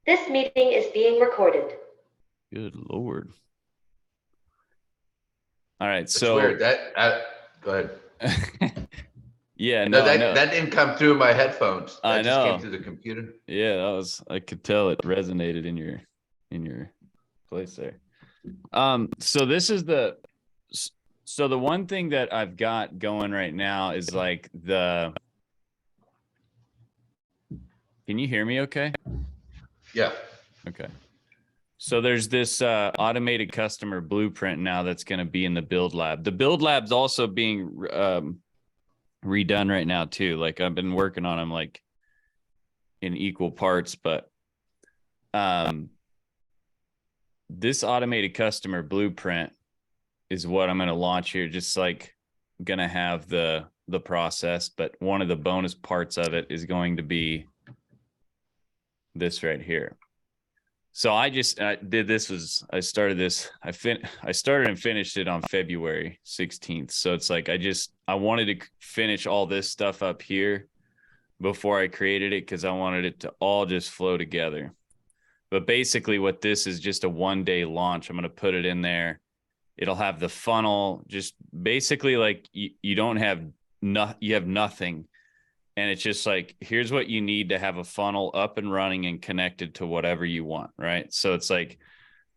This meeting is being recorded. Good Lord. All right, It's weird. Go ahead. Yeah, No, I know. that didn't come through my headphones. That just came through the computer. Yeah, I could tell it resonated in your place there. So this is the one thing that I've got going right now is like can you hear me okay? Yeah. Okay. So there's this automated customer blueprint now that's going to be in the build lab. The build lab's also being redone right now too. Like I've been working on them like in equal parts, but this automated customer blueprint is what I'm going to launch here. Just like going to have the process, but one of the bonus parts of it is going to be this right here. So I started and finished it on February 16th. So it's like, I wanted to finish all this stuff up here before I created it, because I wanted it to all just flow together. But basically what this is, just a 1-day launch. I'm going to put it in there. It'll have the funnel, just basically like you don't have you have nothing. And it's just like, here's what you need to have a funnel up and running and connected to whatever you want, right? So it's like,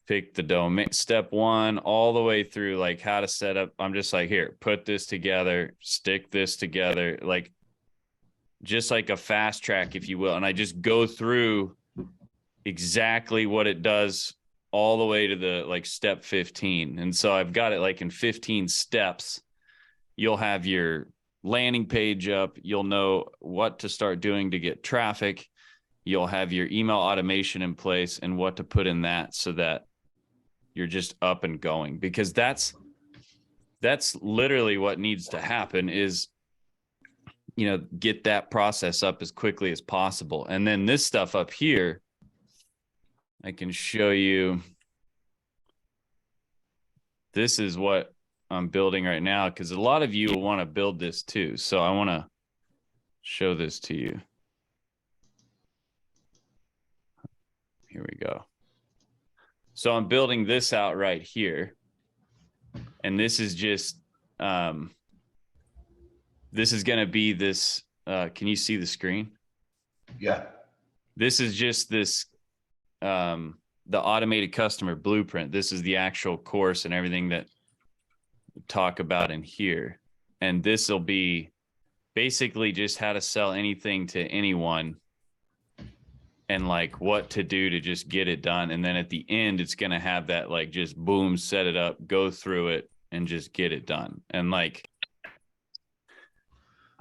pick the domain, step 1, all the way through, like how to set up. I'm just like, here, put this together, stick this together, like just like a fast track, if you will. And I just go through exactly what it does all the way to the like step 15. And so I've got it like in 15 steps. You'll have your landing page up. You'll know what to start doing to get traffic. You'll have your email automation in place and what to put in that so that you're just up and going, because that's literally what needs to happen is, get that process up as quickly as possible. And then this stuff up here, I can show you. This is what I'm building right now, because a lot of you will want to build this too. So I want to show this to you. Here we go. So I'm building this out right here. And this is just, this is going to be this, can you see the screen? Yeah. This is just this, the automated customer blueprint. This is the actual course and everything that we talk about in here. And this will be basically just how to sell anything to anyone and like what to do to just get it done. And then at the end, it's going to have that like just boom, set it up, go through it and just get it done. And like,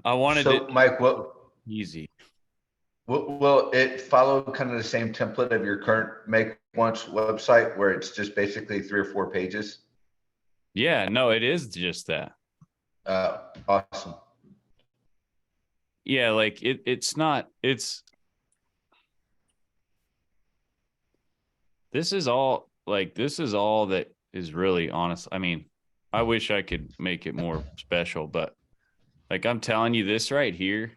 I wanted it, Mike, easy. Will it follow kind of the same template of your current Make Once website, where it's just basically 3 or 4 pages? Yeah, no, it is just that. Awesome. Yeah, like this is all that is really honest. I mean, I wish I could make it more special, but like I'm telling you, this right here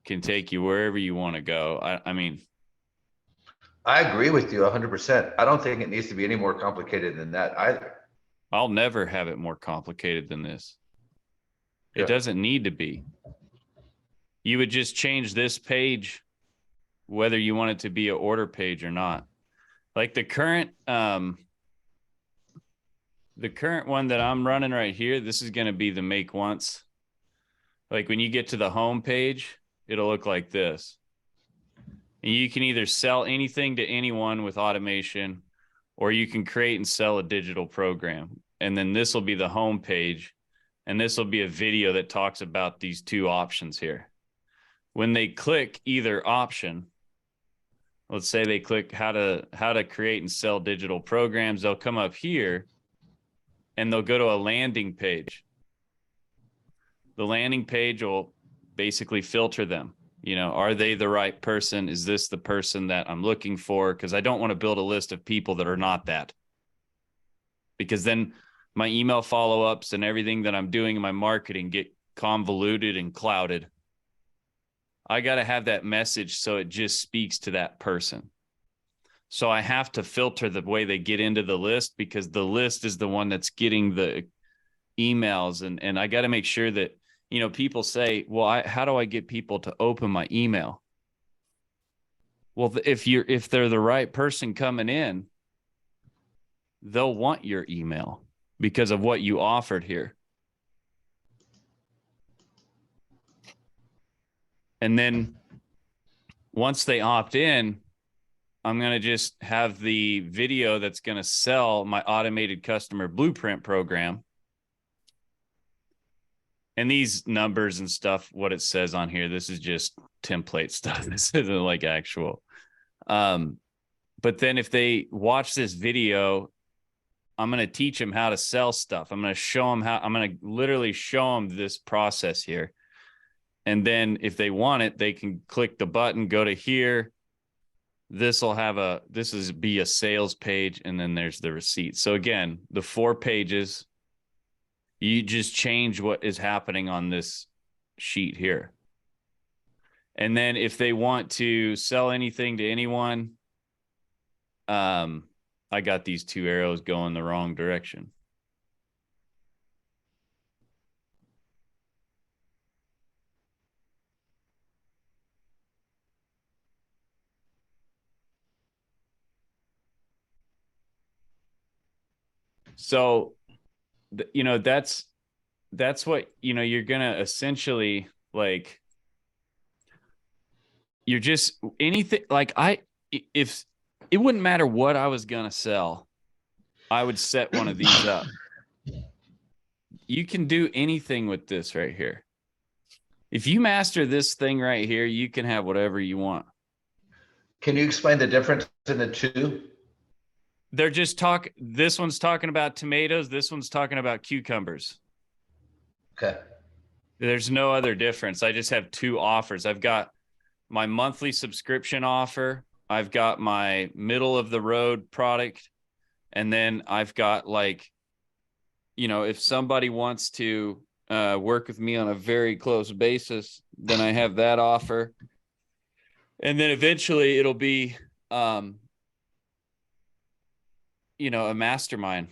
can take you wherever you want to go. I mean, I agree with you 100%. I don't think it needs to be any more complicated than that either. I'll never have it more complicated than this. It doesn't need to be. You would just change this page, whether you want it to be an order page or not. Like the current one that I'm running right here, this is going to be the Make Once. Like when you get to the home page, it'll look like this. And you can either sell anything to anyone with automation, or you can create and sell a digital program. And then this will be the home page. And this will be a video that talks about these 2 options here. When they click either option, let's say they click how to create and sell digital programs, they'll come up here and they'll go to a landing page. The landing page will basically filter them. Are they the right person? Is this the person that I'm looking for? Because I don't want to build a list of people that are not that. Because then my email follow-ups and everything that I'm doing in my marketing get convoluted and clouded. I got to have that message so it just speaks to that person. So I have to filter the way they get into the list, because the list is the one that's getting the emails. And I got to make sure that, you know, people say, well, how do I get people to open my email? Well, if they're the right person coming in, they'll want your email because of what you offered here. And then once they opt in, I'm going to just have the video that's going to sell my automated customer blueprint program. And these numbers and stuff, what it says on here, this is just template stuff. This isn't like actual. But then if they watch this video, I'm going to teach them how to sell stuff. I'm going to show them how, I'm going to literally show them this process here. And then if they want it, they can click the button, go to here. This is be a sales page. And then there's the receipt. So again, the 4 pages, you just change what is happening on this sheet here. And then if they want to sell anything to anyone, I got these 2 arrows going the wrong direction. So, you know, that's what, you know, you're going to essentially like, you're just anything like if it wouldn't matter what I was going to sell, I would set one of these up. You can do anything with this right here. If you master this thing right here, you can have whatever you want. Can you explain the difference in the two? They're just this one's talking about tomatoes. This one's talking about cucumbers. Okay. There's no other difference. I just have 2 offers. I've got my monthly subscription offer. I've got my middle of the road product. And then I've got, like, you know, if somebody wants to work with me on a very close basis, then I have that offer. And then eventually it'll be, you know, a mastermind.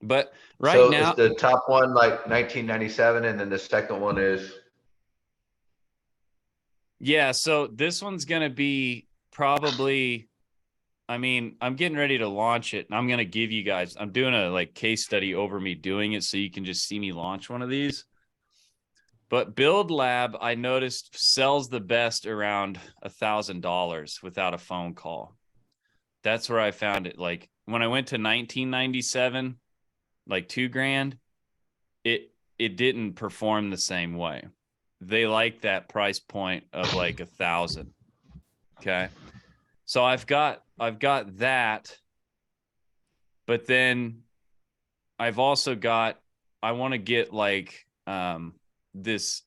But right now, is the top one like 1997, and then the second one is? yeah. So this one's going to be probably, I mean, I'm getting ready to launch it, and I'm going to give you guys, I'm doing a like case study over me doing it, so you can just see me launch one of these. But Build Lab, I noticed, sells the best around $1,000 without a phone call. That's where I found it. Like when I went to 1997, like $2,000, it didn't perform the same way. They like that price point of like 1,000. Okay. So I've got that, but then I've also got, I want to get like, this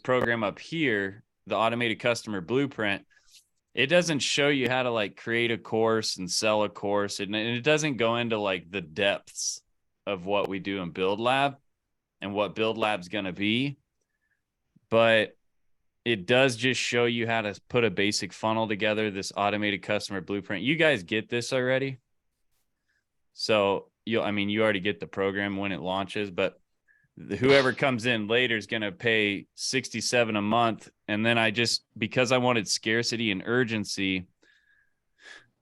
program up here, the automated customer blueprint. It doesn't show you how to like create a course and sell a course. And it doesn't go into like the depths of what we do in Build Lab and what Build Lab's going to be. But it does just show you how to put a basic funnel together, this automated customer blueprint. You guys get this already. So you already get the program when it launches, but whoever comes in later is going to pay $67 a month. And then because I wanted scarcity and urgency,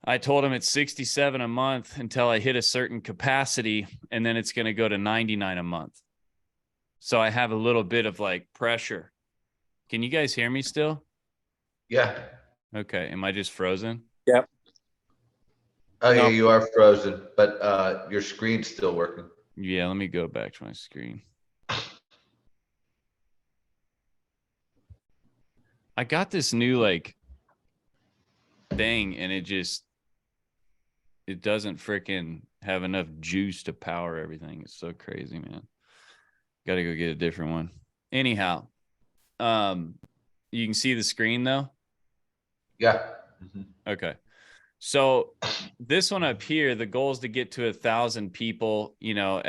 I told them it's $67 a month until I hit a certain capacity. And then it's going to go to $99 a month. So I have a little bit of like pressure. Can you guys hear me still? Yeah. Okay. Am I just frozen? Yep. Oh, No. yeah, you are frozen, but your screen's still working. Yeah. Let me go back to my screen. I got this new like thing, and it doesn't freaking have enough juice to power everything. It's so crazy, man. Got to go get a different one. Anyhow, you can see the screen though. Yeah. Mm-hmm. Okay. So this one up here, the goal is to get to 1,000 people, you know,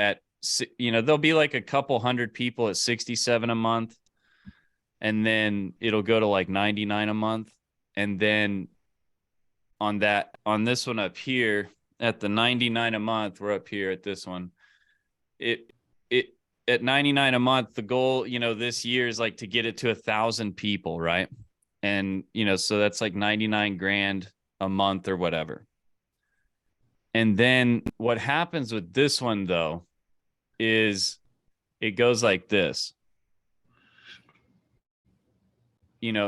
there'll be like a couple hundred people at $67 a month. and then it'll go to like 99 a month. And then on this one up here at the 99 a month, we're up here at this one. It at 99 a month, the goal, this year is like to get it to 1,000 people, right? And so that's like 99 grand a month or whatever. And then what happens with this one though is it goes like this.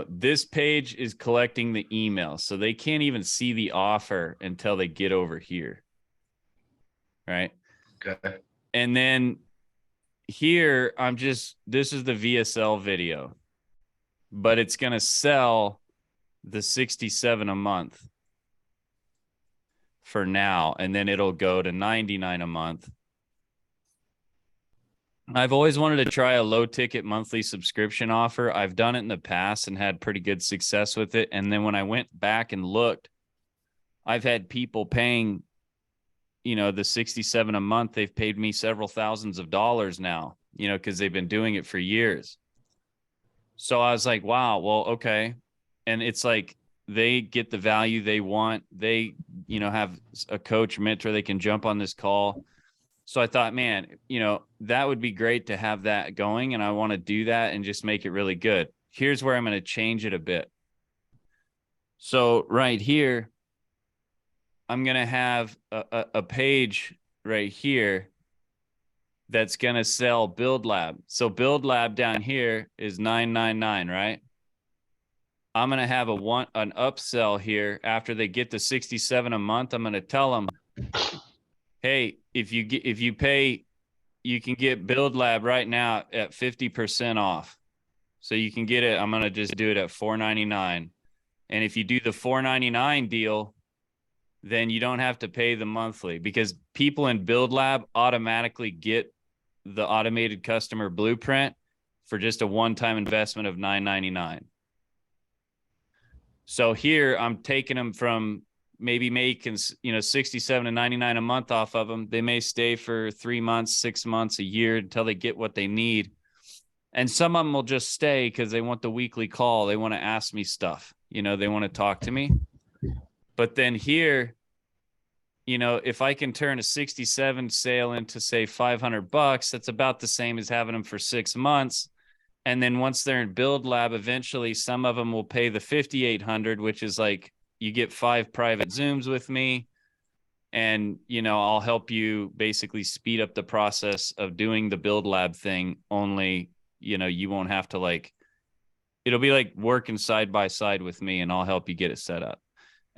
This page is collecting the email, so they can't even see the offer until they get over here. Right. Okay. And then here, this is the VSL video, but it's going to sell the 67 a month for now. And then it'll go to 99 a month. I've always wanted to try a low ticket monthly subscription offer. I've done it in the past and had pretty good success with it. And then when I went back and looked, I've had people paying, the 67 a month. They've paid me several thousands of dollars now, because they've been doing it for years. So I was like, wow, well, okay. And it's like they get the value they want. They, have a coach, mentor, they can jump on this call. So I thought, man, that would be great to have that going. And I want to do that and just make it really good. Here's where I'm going to change it a bit. So right here, I'm going to have a page right here that's going to sell Build Lab. So Build Lab down here is $9.99, right? I'm going to have an upsell here after they get to 67 a month. I'm going to tell them, hey, if you pay, you can get Build Lab right now at 50% off. So you can get it. I'm going to just do it at $4.99. And if you do the $4.99 deal, then you don't have to pay the monthly, because people in Build Lab automatically get the automated customer blueprint for just a one-time investment of $9.99. So here I'm taking them from maybe making, 67 to 99 a month off of them. They may stay for 3 months, 6 months, a year until they get what they need. And some of them will just stay because they want the weekly call. They want to ask me stuff, they want to talk to me. But then here, if I can turn a 67 sale into say $500, that's about the same as having them for 6 months. And then once they're in Build Lab, eventually some of them will pay the 5,800, which is like, you get 5 private Zooms with me, and, I'll help you basically speed up the process of doing the Build Lab thing. Only, you won't have to it'll be like working side by side with me, and I'll help you get it set up.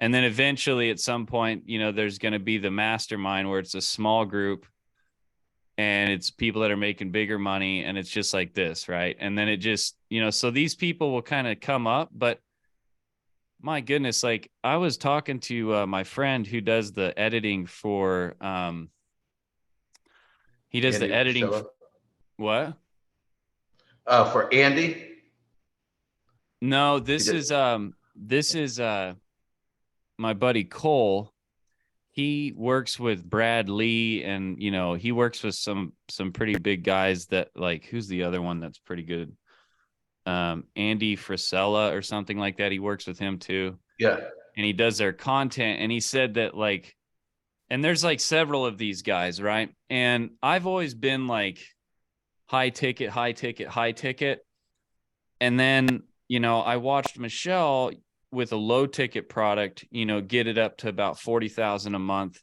And then eventually at some point, there's going to be the Mastermind, where it's a small group and it's people that are making bigger money, and it's just like this, right? And then it just, so these people will kind of come up, but my goodness, I was talking to my friend who does the editing for, he does Andy the editing. Frisella? What? For Andy? No, this is my buddy Cole. He works with Brad Lee, and, he works with some pretty big guys that, who's the other one that's pretty good? Andy Frisella or something like that. He works with him too. Yeah. And he does their content. And he said that and there's several of these guys, right? And I've always been high ticket. And then, I watched Michelle with a low ticket product, get it up to about 40,000 a month,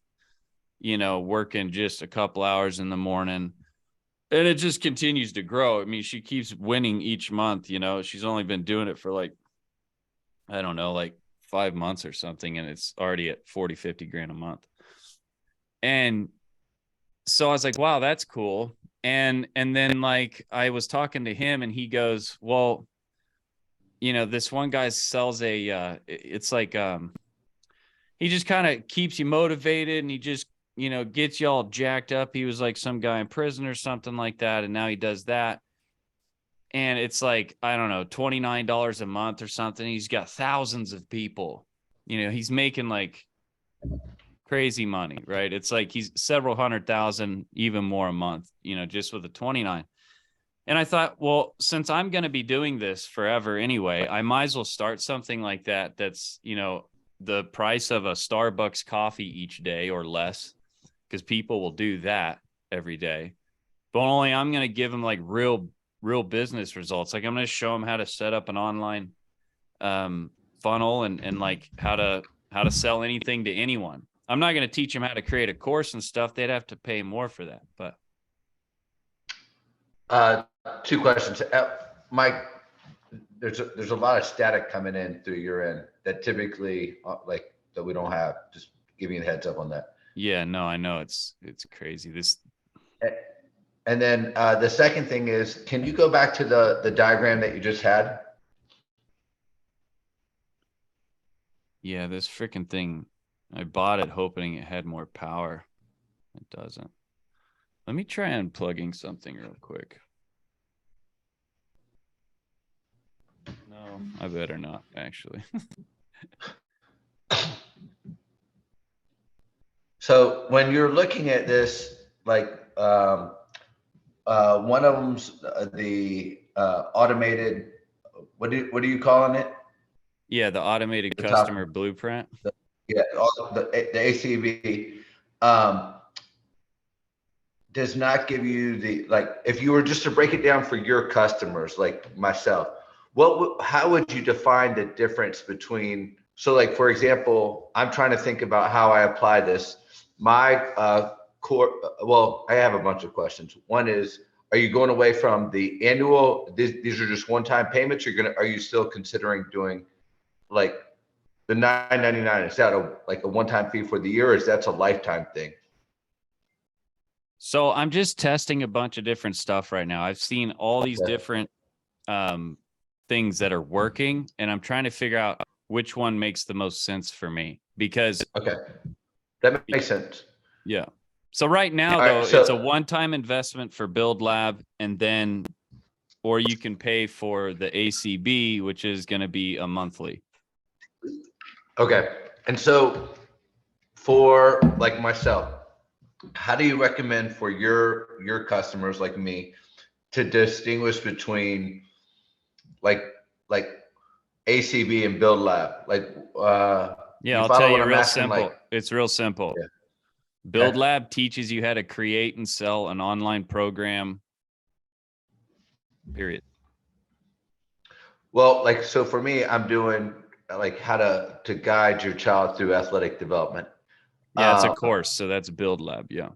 working just a couple hours in the morning. And it just continues to grow. I mean, she keeps winning each month, she's only been doing it for I don't know, 5 months or something. And it's already at 40, 50 grand a month. And so I was like, wow, that's cool. And then I was talking to him, and he goes, well, this one guy sells it's he just kind of keeps you motivated, and he just, gets you all jacked up. He was some guy in prison or something like that. And now he does that. And it's I don't know, $29 a month or something. He's got thousands of people, he's making crazy money, right? It's he's several 100,000, even more a month, just with the 29. And I thought, well, since I'm going to be doing this forever anyway, I might as well start something like that. That's, the price of a Starbucks coffee each day or less, because people will do that every day. But only I'm going to give them like real business results. Like I'm going to show them how to set up an online funnel and like how to sell anything to anyone. I'm not going to teach them how to create a course and stuff. They'd have to pay more for that. But two questions. Mike, there's a lot of static coming in through your end that typically like that we don't have. Just giving you a heads up on that. yeah, no, I know it's crazy. And then the second thing is, can you go back to the diagram that you just had? Yeah, this freaking thing, I bought it hoping it had more power. It doesn't. Let me try unplugging something real quick. No, I better not, actually. So when you're looking at this, like one of them's the automated, what are you calling it? Yeah, the automated The customer blueprint. Yeah, the ACV does not give you the, like, if you were just to break it down for your customers, like myself, how would you define the difference between, so like, for example, I'm trying to think about how I apply this. My core, well, I have a bunch of questions. One is, are you going away from the annual, these are just one-time payments? Are you still considering doing like the $9.99? Is that like a one-time fee for the year, or is that a lifetime thing? So I'm just testing a bunch of different stuff right now. I've seen all these different things that are working, and I'm trying to figure out which one makes the most sense for me, because Okay, that makes sense. Yeah. So right now, though, it's a one-time investment for Build Lab, and then, or you can pay for the ACB, which is going to be a monthly. Okay. And so for like myself, how do you recommend for your customers like me to distinguish between like ACB and Build Lab? Like, yeah, I'll tell you real simple. Like, it's real simple. Yeah. Build Lab teaches you how to create and sell an online program, period. Well, like, so for me, I'm doing like how to guide your child through athletic development. Yeah, it's a course. So that's Build Lab. Yeah.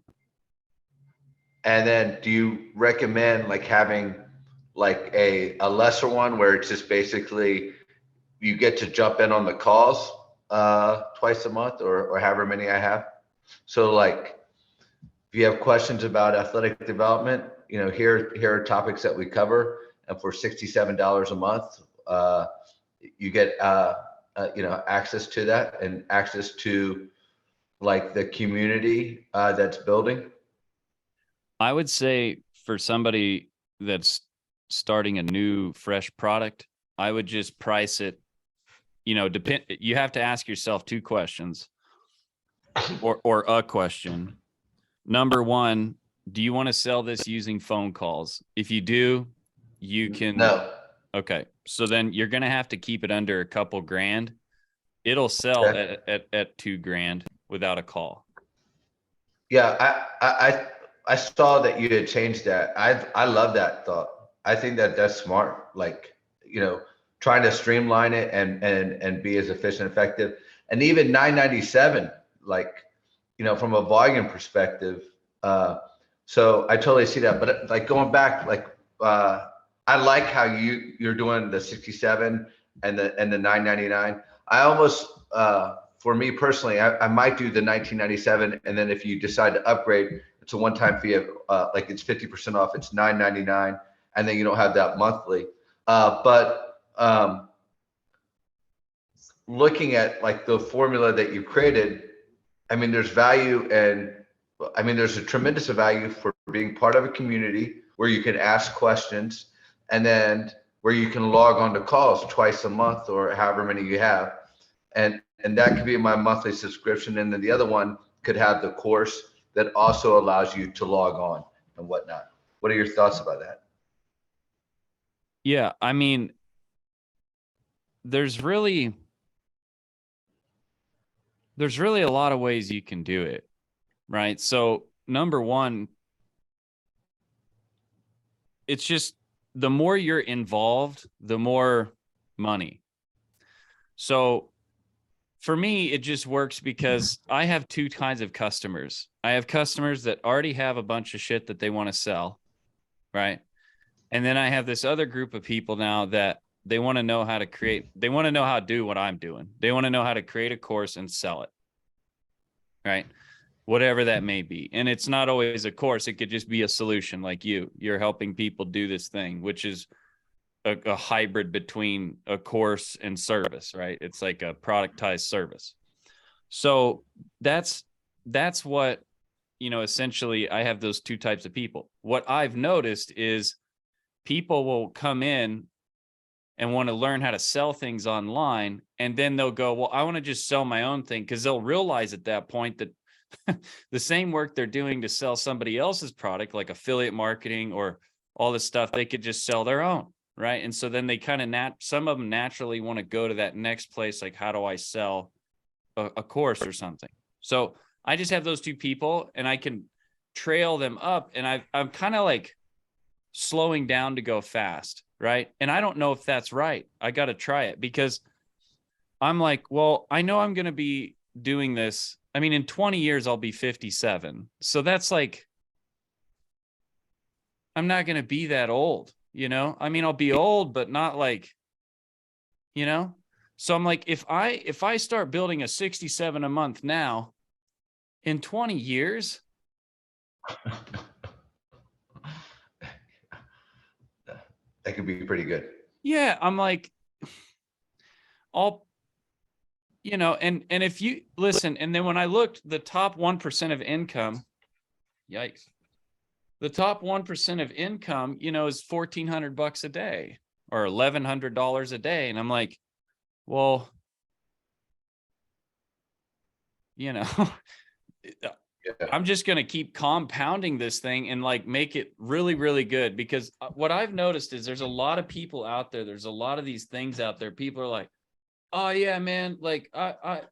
And then do you recommend like having like a lesser one where it's just basically you get to jump in on the calls twice a month or however many I have? So like, if you have questions about athletic development, here are topics that we cover, and for $67 a month, you get access to that and access to like the community that's building. I would say for somebody that's starting a new fresh product, I would just price it, you have to ask yourself two questions or a question. Number one, do you want to sell this using phone calls? If you do, you can. No. Okay. So then you're going to have to keep it under a couple grand. It'll sell at $2,000 without a call. Yeah. I saw that you had changed that. I love that thought. I think that's smart. Like, trying to streamline it and be as efficient, effective, and even $9.97, like, from a volume perspective. So I totally see that, but like going back, like, I like how you're doing the 67 and the $9.99. I almost, for me personally, I might do the $19.97. And then if you decide to upgrade, it's a one-time fee of like it's 50% off. It's $9.99. And then you don't have that monthly. But looking at like the formula that you created, I mean, there's value, and I mean, there's a tremendous value for being part of a community where you can ask questions, and then where you can log on to calls twice a month or however many you have. And that could be my monthly subscription. And then the other one could have the course that also allows you to log on and whatnot. What are your thoughts about that? Yeah, I mean, there's really a lot of ways you can do it, right? So number one, it's just the more you're involved, the more money. So for me, it just works because I have two kinds of customers. I have customers that already have a bunch of shit that they want to sell, right? And then I have this other group of people now that they want to know how to create, they want to know how to do what I'm doing. They want to know how to create a course and sell it, right? Whatever that may be. And it's not always a course. It could just be a solution like you're helping people do this thing, which is a hybrid between a course and service, right? It's like a productized service. So that's what, essentially I have those two types of people. What I've noticed is people will come in and want to learn how to sell things online, and then they'll go, well, I want to just sell my own thing, because they'll realize at that point that the same work they're doing to sell somebody else's product, like affiliate marketing or all this stuff, they could just sell their own, right? And so then they kind of some of them naturally want to go to that next place, like, how do I sell a course or something? So I just have those two people, and I can trail them up, and I'm kind of like slowing down to go fast, right? And I don't know if that's right. I got to try it, because I'm like, well, I know I'm going to be doing this. I mean, in 20 years, I'll be 57. So that's like, I'm not going to be that old, I mean, I'll be old, but not like, so I'm like, if I start building a 67 a month now, in 20 years, That could be pretty good. yeah, I'm like, I'll, and if you listen, and then when I looked, the top 1% of income, yikes, the top 1% of income, is $1,400 a day or $1,100 a day. And I'm like, well, Yeah. I'm just going to keep compounding this thing and like make it really, really good. Because what I've noticed is there's a lot of people out there. There's a lot of these things out there. People are like, oh yeah, man, like I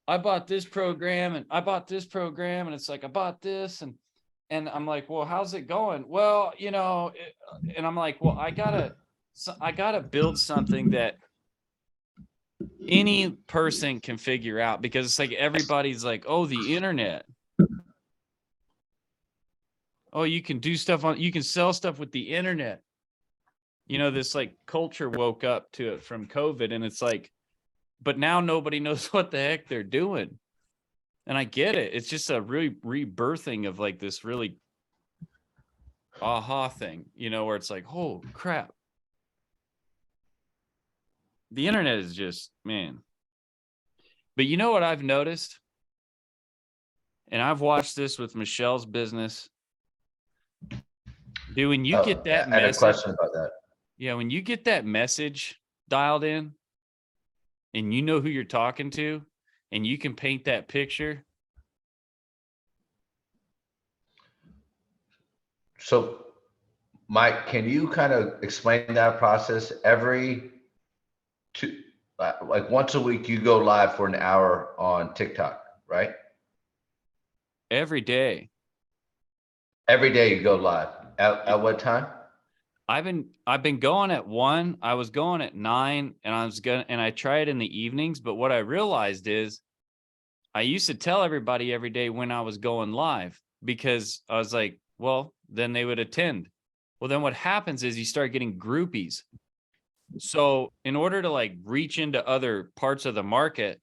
bought this program and I bought this program, and it's like, I bought this, and I'm like, well, how's it going? Well, and I'm like, well, I gotta build something that any person can figure out, because it's like everybody's like, oh, the internet. Oh, you can do stuff you can sell stuff with the internet. This like culture woke up to it from COVID, and it's like, but now nobody knows what the heck they're doing. And I get it. It's just a really rebirthing of like this really aha thing, where it's like, oh crap. The internet is just, man. But you know what I've noticed? And I've watched this with Michelle's business. Dude, when you get that I had a question about that. Yeah, when you get that message dialed in, and you know who you're talking to, and you can paint that picture. So, Mike, can you kind of explain that process? Like once a week, you go live for an hour on TikTok, right? Every day. Every day you go live. At what time? I've been going at 1. I was going at 9, and I try it in the evenings. But what I realized is I used to tell everybody every day when I was going live, because I was like, well, then they would attend. Well, then what happens is you start getting groupies. So in order to like reach into other parts of the market,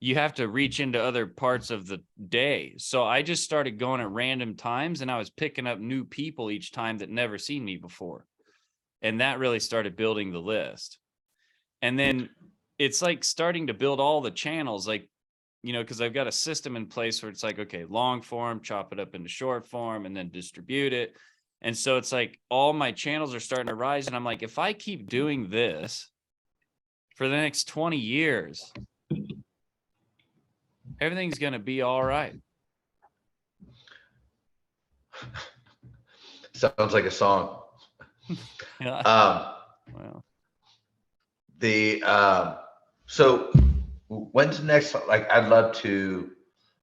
you have to reach into other parts of the day. So I just started going at random times, and I was picking up new people each time that never seen me before. And that really started building the list. And then it's like starting to build all the channels, like, because I've got a system in place where it's like, okay, long form, chop it up into short form, and then distribute it. And so it's like all my channels are starting to rise. And I'm like, if I keep doing this for the next 20 years, everything's going to be all right. Sounds like a song. Yeah. Well, So when's the next, like, I'd love to,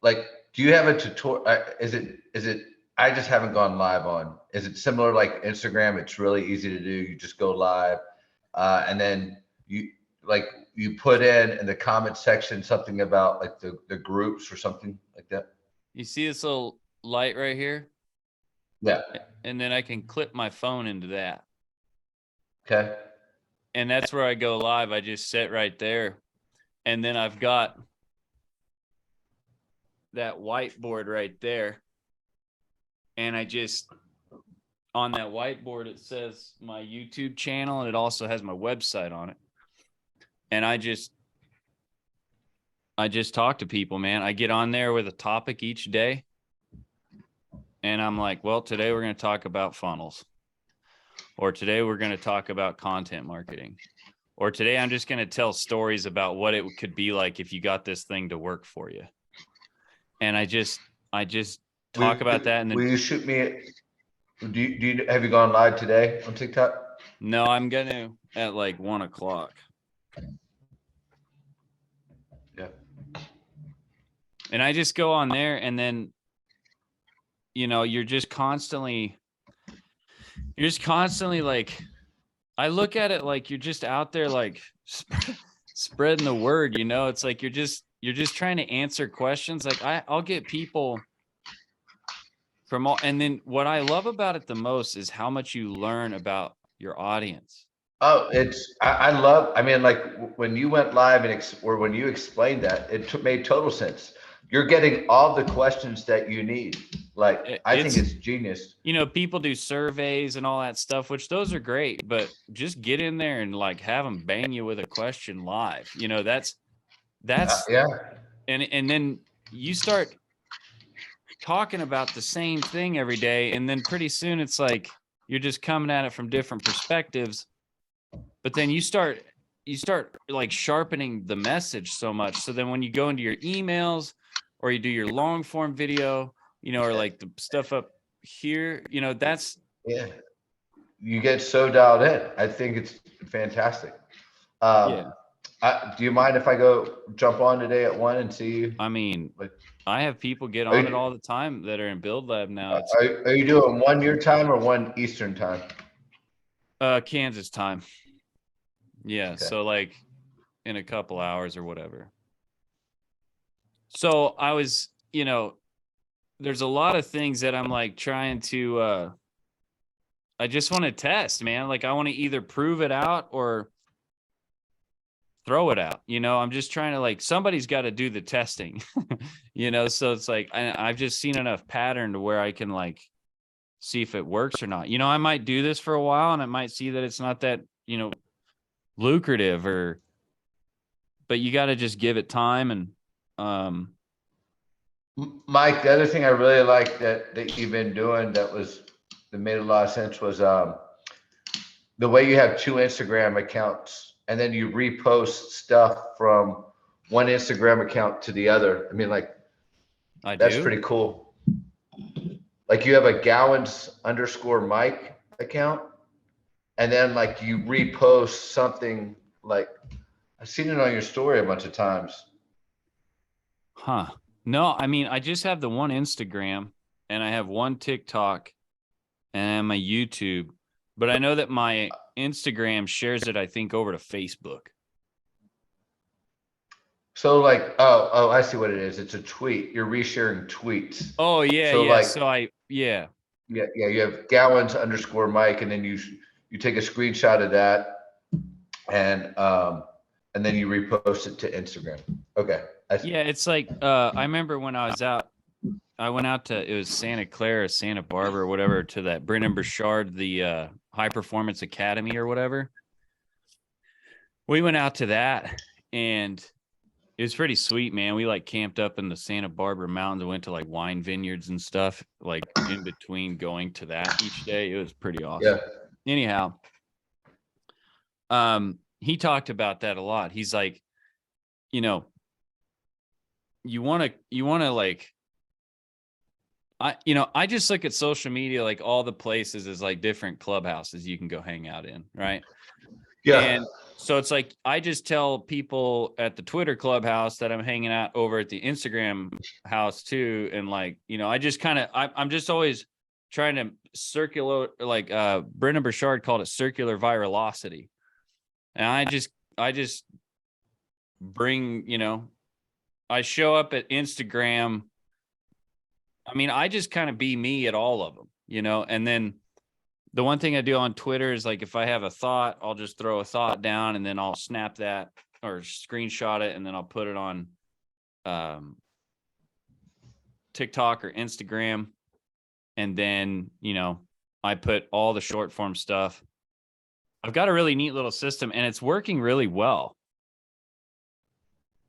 like, do you have a tutorial? Is it, I just haven't gone live on, is it similar like Instagram? It's really easy to do. You just go live, and then like, you put in the comment section something about like the groups or something like that. you see this little light right here? Yeah. And then I can clip my phone into that. Okay. And that's where I go live. I just sit right there. And then I've got that whiteboard right there. And I just, on that whiteboard, it says my YouTube channel, and it also has my website on it. And I just talk to people, man. I get on there with a topic each day. And I'm like, well, today we're going to talk about funnels. Or today we're going to talk about content marketing. Or today I'm just going to tell stories about what it could be like if you got this thing to work for you. And I just talk about that. And then, will you shoot me? Have you gone live today on TikTok? no, I'm going to at like 1 o'clock. Yeah. And I just go on there, and then, you're just constantly like, I look at it like you're just out there, like spreading the word, it's like, you're just trying to answer questions. Like I'll get people from all, and then what I love about it the most is how much you learn about your audience. Oh, I love, I mean, like when you went live or when you explained that, it made total sense. You're getting all the questions that you need. Like, I think it's genius. People do surveys and all that stuff, which those are great, but just get in there and like have them bang you with a question live. That's Yeah. And then you start talking about the same thing every day, and then pretty soon it's like you're just coming at it from different perspectives. But then you start like sharpening the message so much. So then when you go into your emails or you do your long form video, or like the stuff up here, that's, Yeah. You get so dialed in. I think it's fantastic. yeah. Do you mind if I go jump on today at 1 and see you? I mean, I have people get on it all the time that are in Build Lab now. It's Are you doing 1 your time or 1 Eastern time? Kansas time. Yeah. Okay. So like in a couple hours or whatever. So I was, there's a lot of things that I'm like trying to, I just want to test, man. Like I want to either prove it out or throw it out. I'm just trying to, like, somebody's got to do the testing, so it's like, I've just seen enough pattern to where I can like see if it works or not. I might do this for a while and I might see that it's not that, lucrative, but you got to just give it time. And, Mike, the other thing I really like that you've been doing that made a lot of sense was the way you have 2 Instagram accounts and then you repost stuff from one Instagram account to the other. I mean, like, that's pretty cool. Like you have a Gowans_Mike account, and then like you repost something, like I've seen it on your story a bunch of times. Huh. No, I mean, I just have the one Instagram and I have one TikTok and my YouTube, but I know that my Instagram shares it, I think, over to Facebook. So like, oh, I see what it is. It's a tweet. You're resharing tweets. Oh yeah. So yeah. like, So yeah. You have Gowans_Mike, and then you take a screenshot of that and then you repost it to Instagram. Okay. Yeah, it's like I remember when I went out to, it was Santa Clara, Santa Barbara, or whatever, to that Brennan Burchard, the High Performance Academy or whatever. We went out to that and it was pretty sweet, man. We like camped up in the Santa Barbara mountains and went to like wine vineyards and stuff, like in between going to that each day. It was pretty awesome. Yeah. Anyhow, he talked about that a lot. He's like, you want to like I just look at social media, like all the places as like different clubhouses you can go hang out in, right? Yeah. And so it's like I just tell people at the Twitter clubhouse that I'm hanging out over at the Instagram house too. And like, I just kind of I'm just always trying to circular, like Brennan Burchard called it circular viralocity. And I just bring, I show up at Instagram. I mean, I just kind of be me at all of them, and then the one thing I do on Twitter is like, if I have a thought, I'll just throw a thought down and then I'll snap that or screenshot it. And then I'll put it on TikTok or Instagram. And then, I put all the short form stuff. I've got a really neat little system and it's working really well.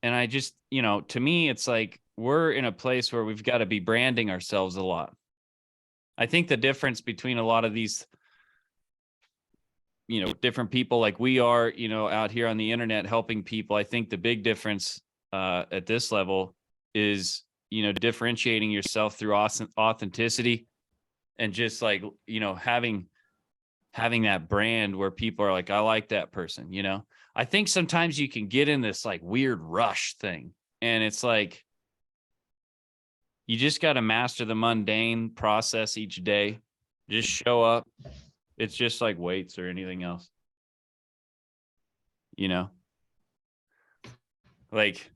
And I just, to me, it's like, we're in a place where we've got to be branding ourselves a lot. I think the difference between a lot of these, different people like we are, out here on the internet helping people, I think the big difference at this level is, differentiating yourself through authenticity and just like, having that brand where people are like, I like that person, I think sometimes you can get in this like weird rush thing and it's like, you just got to master the mundane process each day. Just show up. It's just like weights or anything else. Like,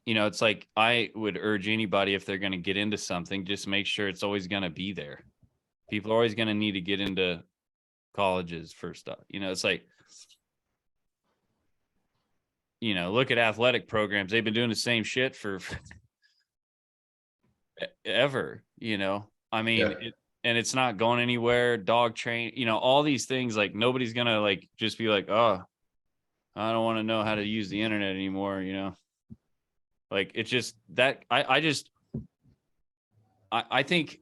it's like I would urge anybody, if they're going to get into something, just make sure it's always going to be there. People are always going to need to get into colleges for stuff. It's like, look at athletic programs. They've been doing the same shit for ever, I mean, Yeah. and it's not going anywhere. Dog train, all these things, like nobody's gonna like just be like, oh, I don't want to know how to use the internet anymore, like it's just that I think,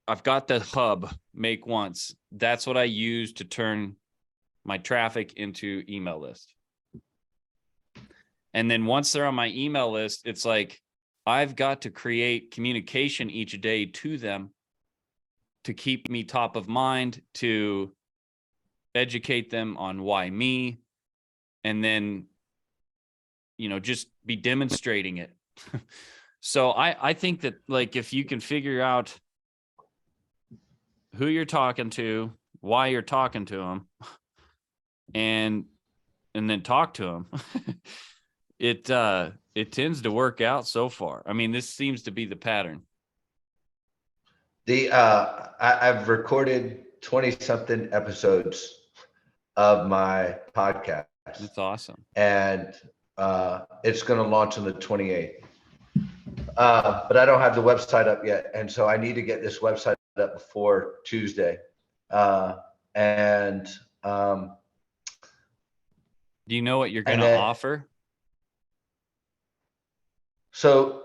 I've got the hub make once. That's what I use to turn my traffic into email list. And then once they're on my email list, it's like, I've got to create communication each day to them to keep me top of mind, to educate them on why me, and then, just be demonstrating it. So I think that like, if you can figure out who you're talking to, why you're talking to them, and then talk to them, it tends to work out so far. I mean, this seems to be the pattern. I've recorded 20 something episodes of my podcast. That's awesome. And it's going to launch on the 28th. But I don't have the website up yet. And so I need to get this website up before Tuesday. Do you know what you're going to offer? So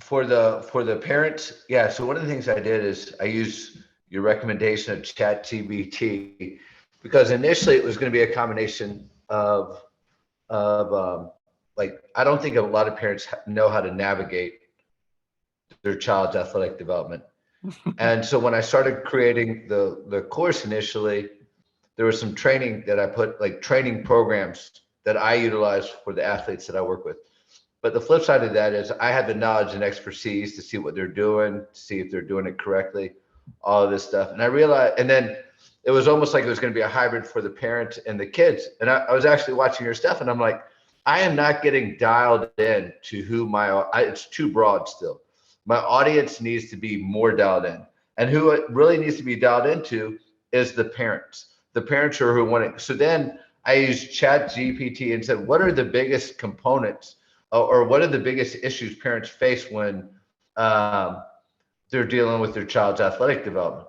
for the parents, yeah. So one of the things I did is I used your recommendation of ChatGPT, because initially it was going to be a combination of like, I don't think a lot of parents know how to navigate their child's athletic development. And so when I started creating the course initially, there was some training that I put, like training programs that I utilize for the athletes that I work with. But the flip side of that is I had the knowledge and expertise to see what they're doing, to see if they're doing it correctly, all of this stuff. And I realized, and then it was almost like it was going to be a hybrid for the parents and the kids. And I was actually watching your stuff and I'm like, I am not getting dialed in to who it's too broad still. My audience needs to be more dialed in. And who it really needs to be dialed into is the parents. The parents are who want it. So then I used ChatGPT and said, what are the biggest components or what are the biggest issues parents face when they're dealing with their child's athletic development?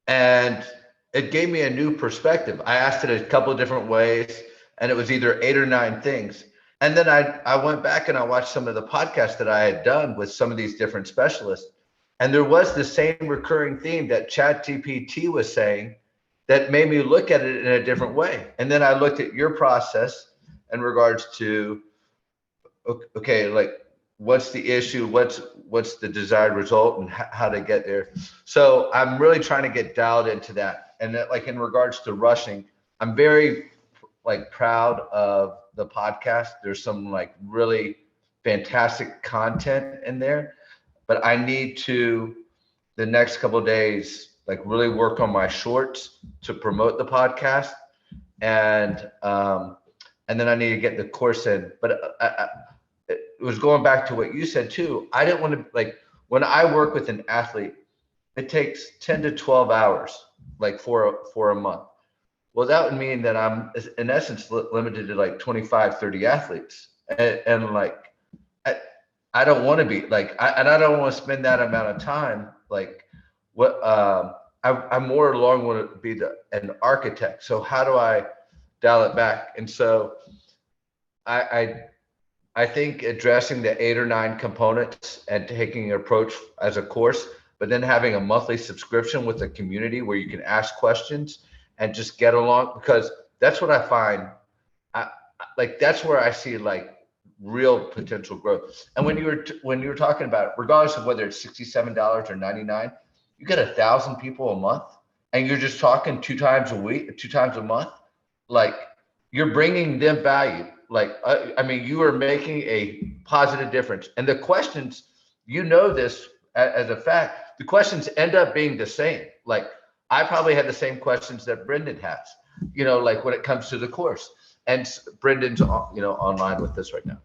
And it gave me a new perspective. I asked it a couple of different ways, and it was either 8 or 9 things. And then I went back and I watched some of the podcasts that I had done with some of these different specialists. And there was the same recurring theme that ChatGPT was saying that made me look at it in a different way. And then I looked at your process in regards to, okay, like what's the issue, what's the desired result, and how to get there. So I'm really trying to get dialed into that. And that, like in regards to rushing, I'm very like proud of the podcast. There's some like really fantastic content in there, but I need to the next couple of days like really work on my shorts to promote the podcast, and then I need to get the course in. But it was going back to what you said too. I didn't want to like when I work with an athlete, it takes 10 to 12 hours like for a month. Well, that would mean that I'm in essence limited to like 25, 30 athletes. And like, I don't want to be like, and I don't want to spend that amount of time. Like what, I more along want to be an architect. So how do I dial it back? And so I think addressing the 8 or 9 components and taking an approach as a course, but then having a monthly subscription with a community where you can ask questions and just get along, because that's what I find. Like that's where I see like real potential growth. And when you were talking about it, regardless of whether it's $67 or $99, you get 1,000 people a month, and you're just talking 2 times a week, 2 times a month. Like you're bringing them value. Like I mean, you are making a positive difference. And the questions, you know this as a fact, the questions end up being the same. Like I probably had the same questions that Brendan has, like when it comes to the course. And Brendan's, online with this right now.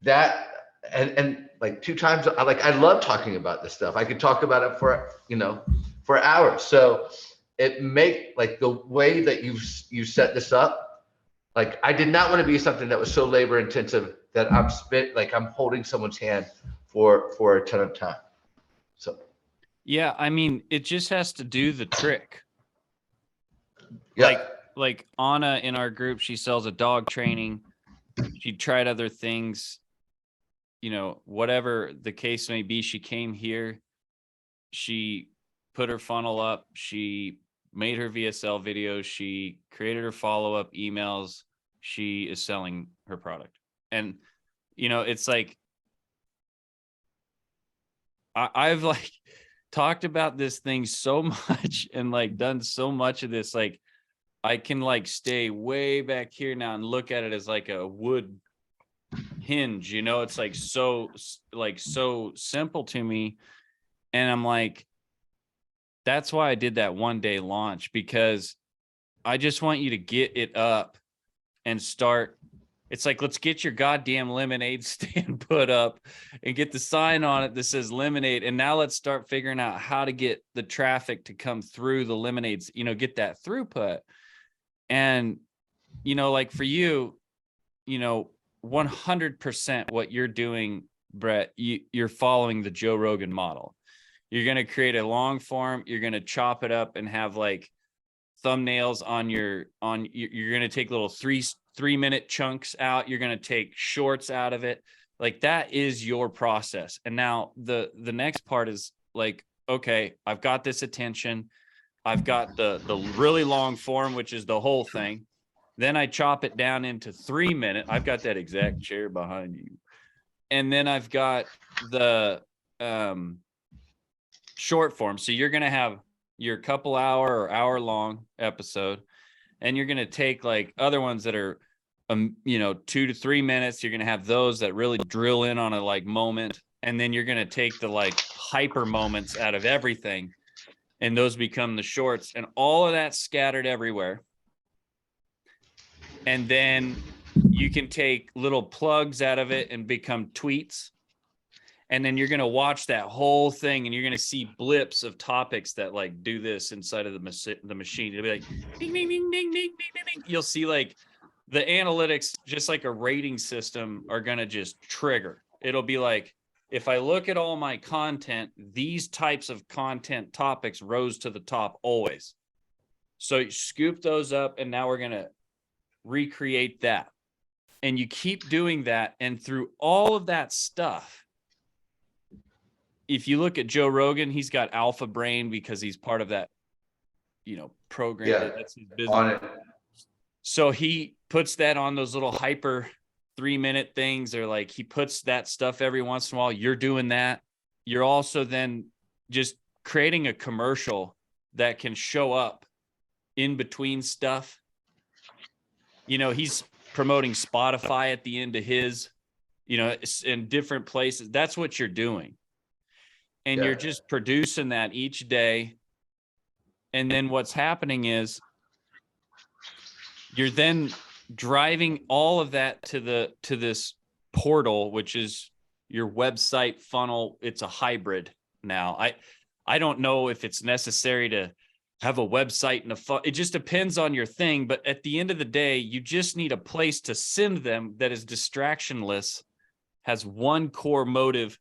That and like 2 times, I love talking about this stuff. I could talk about it for hours. So it make like the way that you set this up, like I did not want to be something that was so labor intensive that I'm holding someone's hand for a ton of time. So yeah, I mean, it just has to do the trick. yeah. Like Anna in our group, she sells a dog training. She tried other things, whatever the case may be. She came here, she put her funnel up, she made her VSL videos, she created her follow-up emails, she is selling her product. And it's like I've like talked about this thing so much and like done so much of this, like I can like stay way back here now and look at it as like a wood hinge, it's like so simple to me. And I'm like, that's why I did that 1-day launch, because I just want you to get it up and start. It's like, let's get your goddamn lemonade stand put up and get the sign on it that says lemonade. And now let's start figuring out how to get the traffic to come through the lemonades, get that throughput. And, like for you, 100% what you're doing, Brett, you're following the Joe Rogan model. You're going to create a long form. You're going to chop it up and have like thumbnails you're going to take little 3-minute chunks out. You're going to take shorts out of it. Like that is your process. And now the next part is like, okay, I've got this attention. I've got the really long form, which is the whole thing. Then I chop it down into 3-minute. I've got that exact chair behind you. And then I've got the short form. So you're going to have your couple hour or hour long episode, and you're going to take like other ones that are 2 to 3 minutes. You're going to have those that really drill in on a like moment, and then you're going to take the like hyper moments out of everything, and those become the shorts, and all of that scattered everywhere. And then you can take little plugs out of it and become tweets. And then you're going to watch that whole thing, and you're going to see blips of topics that like do this inside of the machine. It'll be like, ding, ding, ding, ding, ding, ding, ding, ding. You'll see like the analytics, just like a rating system, are going to just trigger. It'll be like, if I look at all my content, these types of content topics rose to the top always. So you scoop those up, and now we're going to recreate that. And you keep doing that. And through all of that stuff, if you look at Joe Rogan, he's got alpha brain because he's part of that, program. Yeah, that's his business. on it. So he puts that on those little hyper 3-minute things, or like he puts that stuff every once in a while. You're doing that. You're also then just creating a commercial that can show up in between stuff. You know, he's promoting Spotify at the end of his, you know, in different places. That's what you're doing. And you're just producing that each day. And then what's happening is you're then driving all of that to this portal, which is your website funnel. It's a hybrid now. I don't know if it's necessary to have a website and it just depends on your thing. But at the end of the day, you just need a place to send them that is distractionless, has one core motive,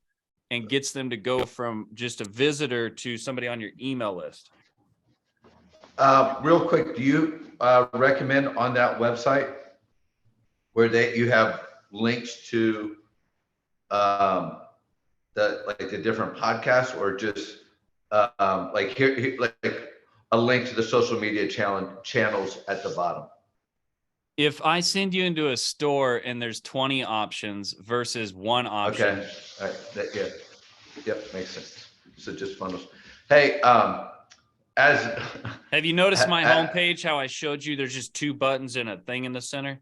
and gets them to go from just a visitor to somebody on your email list. Real quick, do you recommend on that website where you have links to the different podcasts, or just like here like a link to the social media channels at the bottom? If I send you into a store and there's 20 options versus one option. Okay. All right. Yep. Makes sense. So just funnels. Hey, have you noticed my homepage, how I showed you there's just 2 buttons and a thing in the center?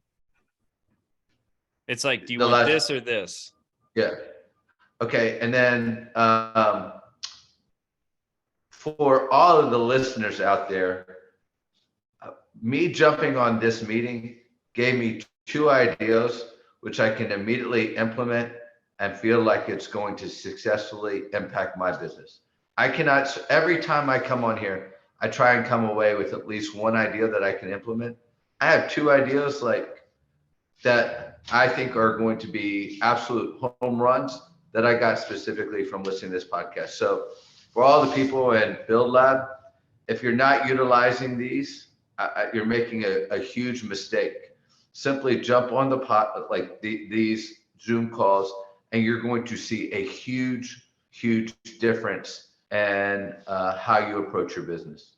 It's like, do you want this or this? Yeah. Okay. And then for all of the listeners out there, me jumping on this meeting gave me 2 ideas, which I can immediately implement and feel like it's going to successfully impact my business. Every time I come on here, I try and come away with at least 1 idea that I can implement. I have 2 ideas that I think are going to be absolute home runs that I got specifically from listening to this podcast. So for all the people in Build Lab, if you're not utilizing these, you're making a huge mistake. Simply jump on the pot, like these Zoom calls, and you're going to see a huge difference in how you approach your business.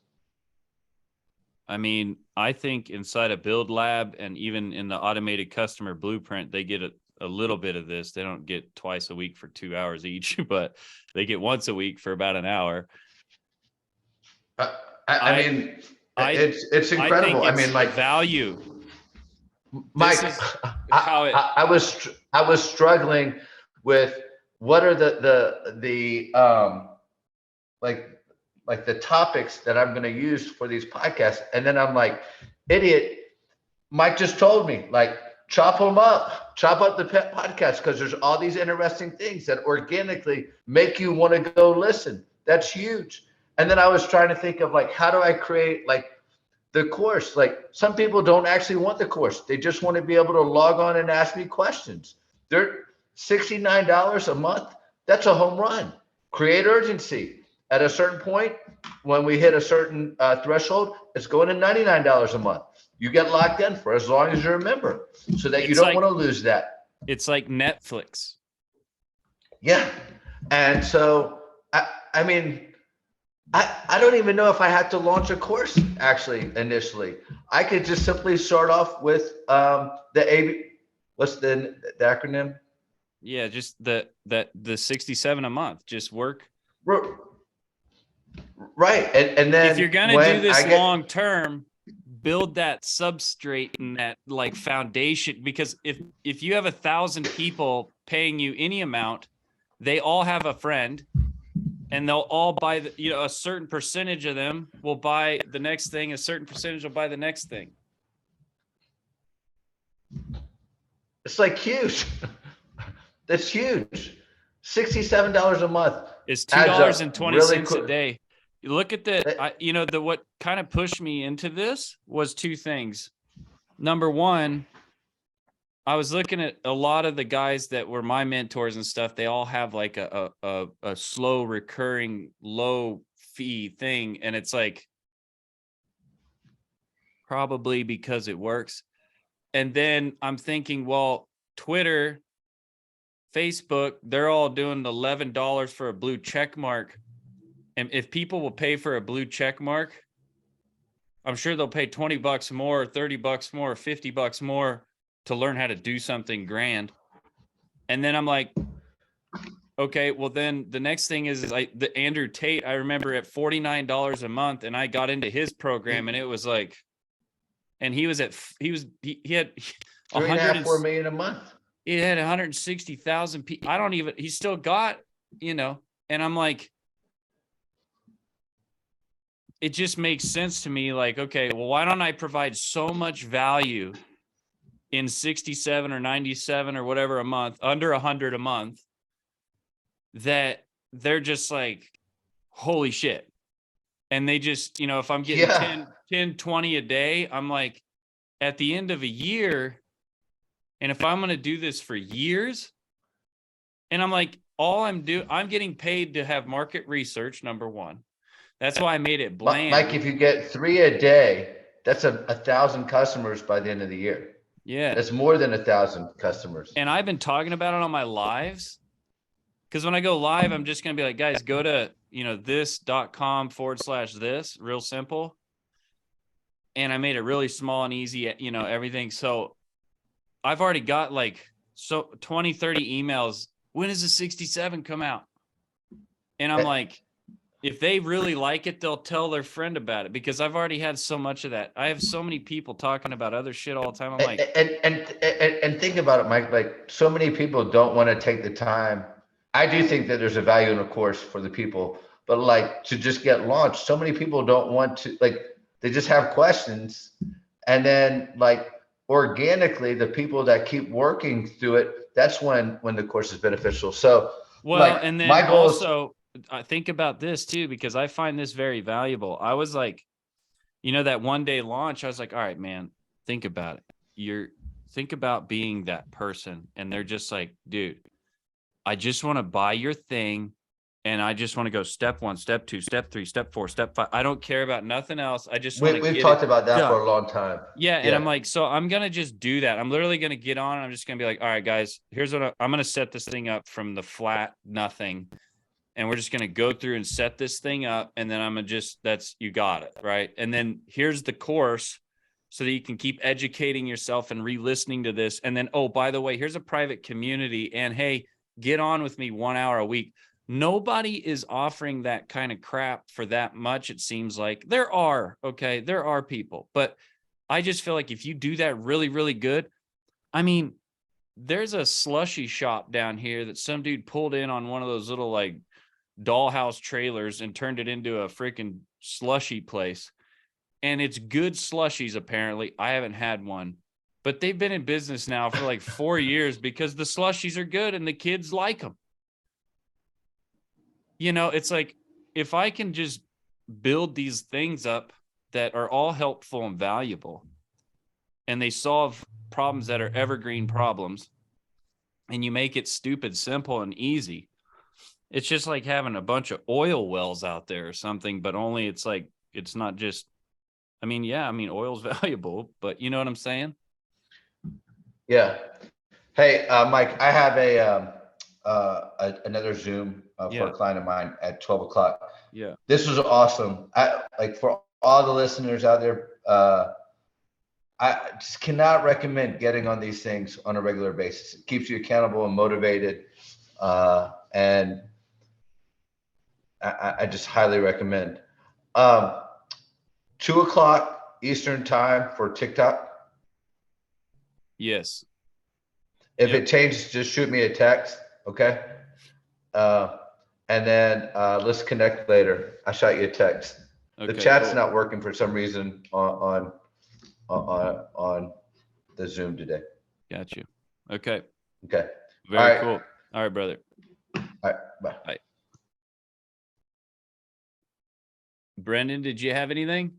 I mean, I think inside of Build Lab and even in the automated customer blueprint, they get a little bit of this. They don't get twice a week for 2 hours each, but they get once a week for about an hour. I mean, it's incredible. I mean, like value. Mike, I was struggling with what are the like the topics that I'm going to use for these podcasts. And then I'm like, idiot, Mike just told me, like, chop up the pet podcast, because there's all these interesting things that organically make you want to go listen. That's huge. And then I was trying to think of like, how do I create like the course? Like, some people don't actually want the course. They just want to be able to log on and ask me questions. They're $69 a month. That's a home run. Create urgency. At a certain point, when we hit a certain threshold, it's going to $99 a month. You get locked in for as long as you're a member, so that you don't want to lose that. It's like Netflix. Yeah. And so, I mean, I don't even know if I had to launch a course actually initially. I could just simply start off with what's the acronym? Yeah, just the 67 a month. Just work. Right. And then if you're going to do this long term, build that substrate and that like foundation, because if you have 1,000 people paying you any amount, they all have a friend, and they'll all buy a certain percentage of them will buy the next thing. A certain percentage will buy the next thing. It's like huge. That's huge. $67 a month. It's $2.20 a day. You look at what kind of pushed me into this was 2 things. Number one, I was looking at a lot of the guys that were my mentors and stuff. They all have like a slow recurring low fee thing. And it's like, probably because it works. And then I'm thinking, well, Twitter, Facebook, they're all doing $11 for a blue check mark. And if people will pay for a blue check mark, I'm sure they'll pay $20 more, $30 more, $50 more to learn how to do something grand. And then I'm like, okay, well then the next thing is like the Andrew Tate, I remember at $49 a month, and I got into his program, and it was like, and he had 3.5, 4 million a month. He had 160,000 people. He still got, and I'm like, it just makes sense to me. Like, okay, well, why don't I provide so much value in 67 or 97 or whatever a month, under 100 a month, that they're just like, holy shit. And they just, if I'm getting 10, 20 a day, I'm like, at the end of a year, and if I'm going to do this for years, and I'm like, I'm getting paid to have market research, number one. That's why I made it bland. Mike, if you get 3 a day, that's 1,000 customers by the end of the year. Yeah. That's more than 1,000 customers. And I've been talking about it on my lives, because when I go live, I'm just going to be like, guys, go to, this.com/this, real simple. And I made it really small and easy, everything. So I've already got 20, 30 emails. When does the 67 come out? And I'm like, if they really like it, they'll tell their friend about it, because I've already had so much of that. I have so many people talking about other shit all the time. I'm like, and think about it, Mike, like so many people don't want to take the time. I do think that there's a value in a course for the people, but like to just get launched, so many people don't want to, they just have questions. And then organically, the people that keep working through it, that's when the course is beneficial. So, and then my goal also, I think about this too, because I find this very valuable. I was like, that one day launch, I was like, all right, man, think about it. Think about being that person. And they're just like, dude, I just want to buy your thing. And I just want to go step 1, step 2, step 3, step 4, step 5. I don't care about nothing else. I just want to We've talked about that for a long time. Yeah. And I'm like, so I'm going to just do that. I'm literally going to get on. And I'm just going to be like, all right, guys, here's what I'm going to set this thing up from the flat nothing. And we're just going to go through and set this thing up. And then I'm going to you got it. Right. And then here's the course so that you can keep educating yourself and re-listening to this. And then, oh, by the way, here's a private community. And hey, get on with me 1 hour a week. Nobody is offering that kind of crap for that much. It seems like there are people, but I just feel like if you do that really, really good, I mean, there's a slushy shop down here that some dude pulled in on one of those little dollhouse trailers and turned it into a freaking slushy place. And it's good slushies. Apparently I haven't had one, but they've been in business now for 4 years because the slushies are good and the kids like them. It's like, if I can just build these things up that are all helpful and valuable, and they solve problems that are evergreen problems, and you make it stupid, simple, and easy, it's just like having a bunch of oil wells out there or something, but only it's not just, oil's valuable, but you know what I'm saying? Yeah. Hey, Mike, I have another Zoom for a client of mine at 12 o'clock. Yeah. This was awesome. For all the listeners out there, I just cannot recommend getting on these things on a regular basis. It keeps you accountable and motivated. And I just highly recommend. 2 o'clock Eastern time for TikTok. Yes. If it changes, just shoot me a text. Okay. And then let's connect later. I shot you a text. Okay, the chat's not working for some reason on the Zoom today. Got you. Okay. Okay. Very cool. All right, brother. All right. Bye. Bye. Brendan, did you have anything?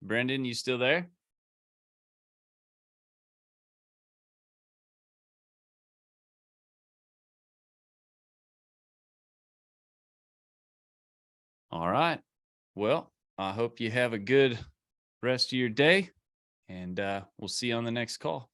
Brendan, you still there? All right. Well, I hope you have a good rest of your day, and we'll see you on the next call.